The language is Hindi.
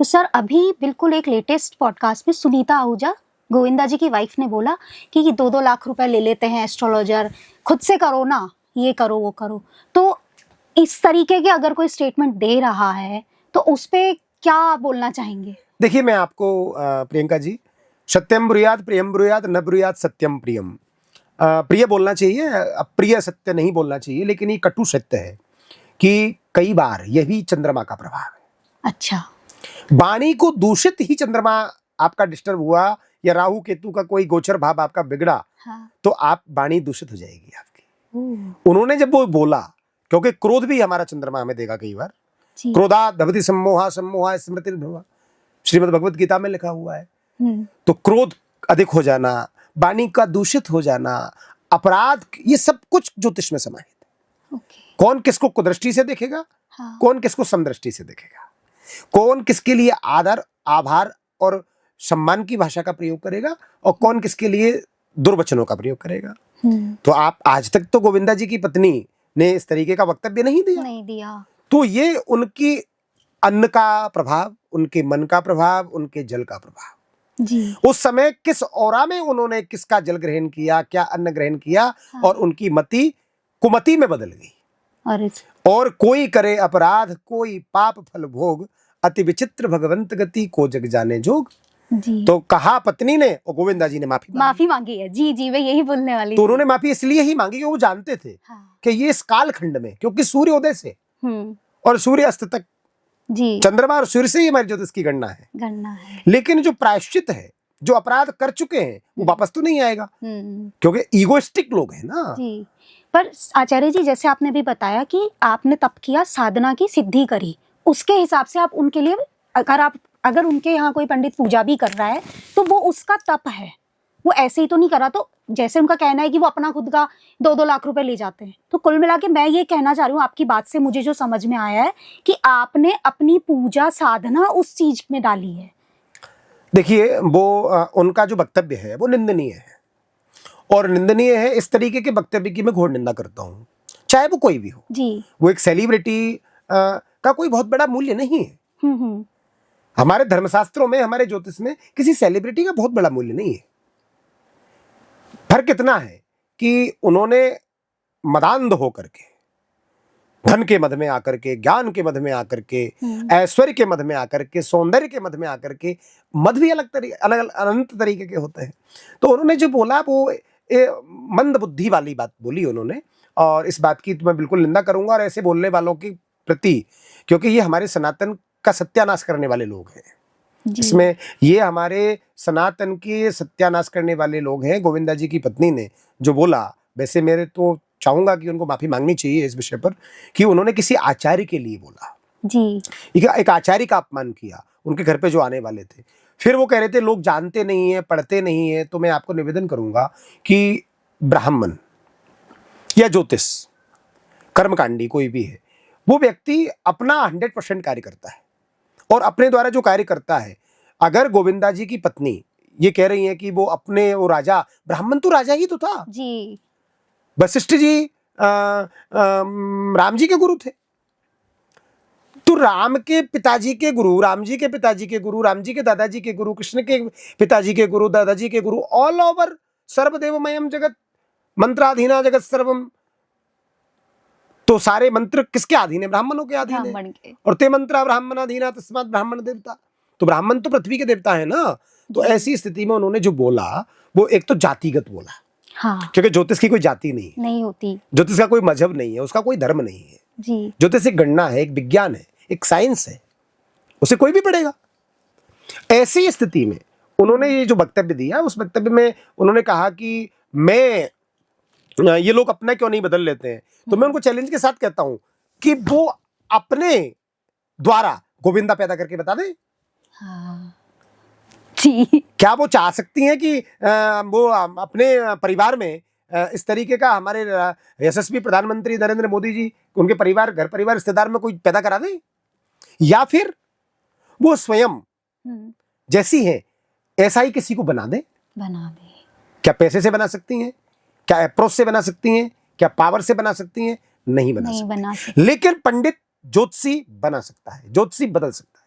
तो सर अभी बिल्कुल एक लेटेस्ट पॉडकास्ट में सुनीता आहूजा, गोविंदा जी की वाइफ, ने बोला कि 2-2 लाख रुपए ले लेते हैं एस्ट्रोलॉजर, खुद से करो ना, ये करो वो करो। तो इस तरीके के अगर कोई स्टेटमेंट दे रहा है तो उस पे क्या बोलना चाहेंगे? देखिए, मैं आपको प्रियंका जी, सत्यम ब्रूयात प्रियम ब्रूयात न ब्रूयात सत्यम प्रियम, प्रिय बोलना चाहिए, अप्रिय सत्य नहीं बोलना चाहिए। लेकिन ये कटु सत्य है कि कई बार यही चंद्रमा का प्रभाव है। अच्छा, वाणी को दूषित ही चंद्रमा आपका डिस्टर्ब हुआ या राहु केतु का कोई गोचर भाव आपका बिगड़ा, हाँ। तो आप वाणी दूषित हो जाएगी आपकी। उन्होंने जब वो बोला, क्योंकि क्रोध भी हमारा चंद्रमा हमें देगा कई बार, क्रोधात् भवति सम्मोहा सम्मोहा स्मृतिर्भवा, श्रीमद् भगवत गीता में लिखा हुआ है। तो क्रोध अधिक हो जाना, वाणी का दूषित हो जाना, अपराध, ये सब कुछ ज्योतिष में समाहित है। कौन किसको कुदृष्टि से देखेगा, हाँ। कौन किसको समदृष्टि से देखेगा, कौन किसके लिए आदर आभार और सम्मान की भाषा का प्रयोग करेगा और कौन किसके लिए दुर्वचनों का प्रयोग करेगा। तो आप आज तक तो गोविंदा जी की पत्नी ने इस तरीके का वक्तव्य नहीं दिया। तो ये उनकी अन्न का प्रभाव, उनके मन का प्रभाव, उनके जल का प्रभाव जी। उस समय किस औरा में उन्होंने किसका जल ग्रहण किया, क्या अन्न ग्रहण किया, हाँ। और उनकी मति कुमति में बदल गई। और कोई करे अपराध कोई पाप फल भोग, अति विचित्र भगवंत गति को जग जाने जोग। जी। तो कहा पत्नी ने और गोविंदा जी ने माफी मांगी है। जी जी, मैं यही बोलने वाली तो उन्होंने माफी इसलिए ही मांगी कि वो जानते थे, हाँ। कि ये इस काल खंड में, क्योंकि सूर्योदय से और सूर्य अस्त तक जी, चंद्रमा और सूर्य से ही हमारी ज्योतिष की गणना है। लेकिन जो प्रायश्चित है, जो अपराध कर चुके हैं, वो वापस तो नहीं आएगा, क्योंकि ईगोइस्टिक लोग हैं ना जी। पर आचार्य जी, जैसे आपने भी बताया कि आपने तप किया, साधना की, सिद्धि करी, उसके हिसाब से आप उनके लिए, अगर उनके यहाँ कोई पंडित पूजा भी कर रहा है तो वो उसका तप है, वो ऐसे ही तो नहीं करा। तो जैसे उनका कहना है कि वो अपना खुद का 2-2 लाख रुपए ले जाते हैं, तो कुल मिला के मैं ये कहना चाह रही हूँ, आपकी बात से मुझे जो समझ में आया है कि आपने अपनी पूजा साधना उस चीज में डाली है। देखिए, वो उनका जो वक्तव्य है वो निंदनीय है, और निंदनीय है इस तरीके के वक्तव्य की मैं घोर निंदा करता हूँ, चाहे वो कोई भी हो जी। वो एक सेलिब्रिटी का कोई बहुत बड़ा मूल्य नहीं है। हमारे धर्मशास्त्रों में, हमारे ज्योतिष में किसी सेलिब्रिटी का बहुत बड़ा मूल्य नहीं है। फर्क इतना है कि उन्होंने मदान्ध होकर के, धन के मद में आकर के, ज्ञान के मद में आकर के, ऐश्वर्य के मद में आकर के, सौंदर्य के मद में आकर के, मद भी अलग अनंत तरीके के होते हैं। तो उन्होंने जो बोला वो मंद बुद्धि वाली बात बोली उन्होंने, और इस बात की तो मैं बिल्कुल निंदा करूंगा, और ऐसे बोलने वालों के प्रति, क्योंकि ये हमारे सनातन का सत्यानाश करने वाले लोग हैं। इसमें ये हमारे सनातन के सत्यानाश करने वाले लोग हैं। गोविंदा जी की पत्नी ने जो बोला, वैसे मेरे तो चाहूंगा कि उनको माफी मांगनी चाहिए इस विषय पर, कि उन्होंने किसी आचार्य के लिए बोला जी, एक आचार्य का अपमान किया उनके घर पे जो आने वाले थे। फिर वो कह रहे थे लोग जानते नहीं है, पढ़ते नहीं है। तो मैं आपको निवेदन करूंगा कि ब्राह्मण या ज्योतिष कर्मकांडी कोई भी है, वो व्यक्ति अपना 100% कार्य करता है, और अपने द्वारा जो कार्य करता है, अगर गोविंदा जी की पत्नी ये कह रही है कि वो अपने, वो राजा, ब्राह्मण तो राजा ही तो था जी। वशिष्ठ जी राम जी के गुरु थे, तो राम के पिताजी के गुरु, राम जी के पिताजी के गुरु, राम जी के दादाजी के गुरु, कृष्ण के पिताजी के गुरु, दादाजी के गुरु, ऑल ओवर सर्वदेवमयम जगत मंत्राधीना जगत सर्वम। तो सारे मंत्र किसके अधीन है? ब्राह्मणों के अधीन है। और ते मंत्रा ब्राह्मणाधीना तस्मात् ब्राह्मण देवता, तो ब्राह्मण तो पृथ्वी के देवता है ना। तो ऐसी स्थिति में उन्होंने जो बोला वो एक तो जातिगत बोला, हाँ। क्योंकि ज्योतिष की कोई जाति नहीं होती, ज्योतिष का कोई मजहब नहीं है, उसका कोई धर्म नहीं है जी। ज्योतिष एक गणना है, एक विज्ञान है, एक साइंस है, उसे कोई भी पढ़ेगा। ऐसी स्थिति में उन्होंने ये जो वक्तव्य दिया, उस वक्तव्य में उन्होंने कहा कि ये लोग अपना क्यों नहीं बदल लेते हैं। तो मैं उनको चैलेंज के साथ कहता हूं कि वो अपने द्वारा गोविंदा पैदा करके बता दें, हाँ। जी। क्या वो चाह सकती हैं कि वो अपने परिवार में इस तरीके का, हमारे यशस्वी प्रधानमंत्री नरेंद्र मोदी जी, उनके परिवार, घर परिवार, रिश्तेदार में कोई पैदा करा दें, या फिर वो स्वयं जैसी है ऐसा ही किसी को बना दे? क्या पैसे से बना सकती हैं? क्या अप्रोच से बना सकती हैं? क्या पावर से बना सकती हैं? नहीं बना सकती। लेकिन पंडित ज्योतिषी बना सकता है, ज्योतिषी बदल सकता है।